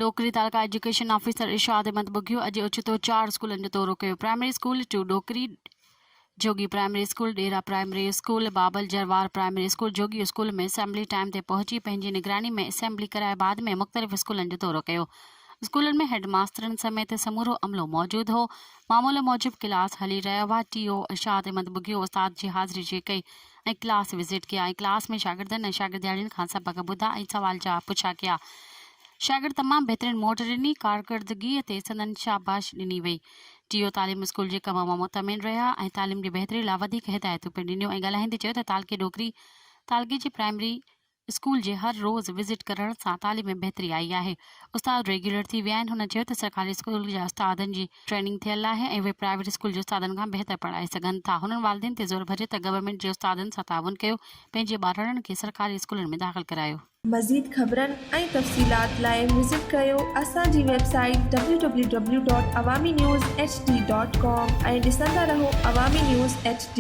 डोकरी taluka education officer इरशाद अहमद बुगियो अॼु ओचितो 4 स्कूलनि जो दौरो कयो। प्राइमरी स्कूल टू डोकरी, जोगी प्राइमरी स्कूल, डेरा प्राइमरी स्कूल, बाबल जरवार प्राइमरी स्कूल, जोगी स्कूल में असेंबली टाइम ते पहुची पंहिंजी निगरानी में असेंबली कराए बाद में मुख़्तलिफ़ स्कूलनि जो दौरो कयो। स्कूलनि में हेड मास्तरनि समेत समूरो अमलो मौजूद हो। मामूल मूजिब क्लास हली रहिया हुआ। टीओ इरशाद अहमद बुगियो उस्ताद जी हाज़िरी चेक कई ऐं क्लास विज़िट कया ऐं क्लास में शागिर्दनि ऐं शागिर्दियाणियुनि खां सबक़ ॿुधा ऐं सवाल जवाब पुछा कया। शागिर्द तमामु बहितरीन मोट ॾिनी। कारकर्दगीअ ते संदन शाबाश ॾिनी वई। टीओ तालीम स्कूल जे कम मां मुतमिन रहिया ऐं तालीम जी बहितरी लाइ वधीक हिदायतूं पिणु ॾिनियूं ऐं ॻाल्हाईंदे चयो त तालके जी प्राइमरी स्कूल जे हर रोज़ विज़िट करण सां तालीम में बहितरी आई आहे। उस्ताद रेगुलर थी विया आहिनि। हुन चयो त सरकारी स्कूल जा उस्तादनि जी ट्रेनिंग थियल आहे ऐं उहे प्राइवेट स्कूल जे उस्तादनि खां बहितर पढ़ाए सघनि था। हुननि वालिदेन ते ज़ोर भरियो त गवर्नमेंट जे उस्तादनि सां ताउन कयो, पंहिंजे ॿारनि खे सरकारी स्कूलनि में दाख़िल करायो। मज़ीद ख़बरनि ऐं तफ़सीलात लाइ विज़िट कयो असांजी वेबसाइट www.awamiNewsHD.com ऐं ॾिसंदा रहो अवामी न्यूज़ HD।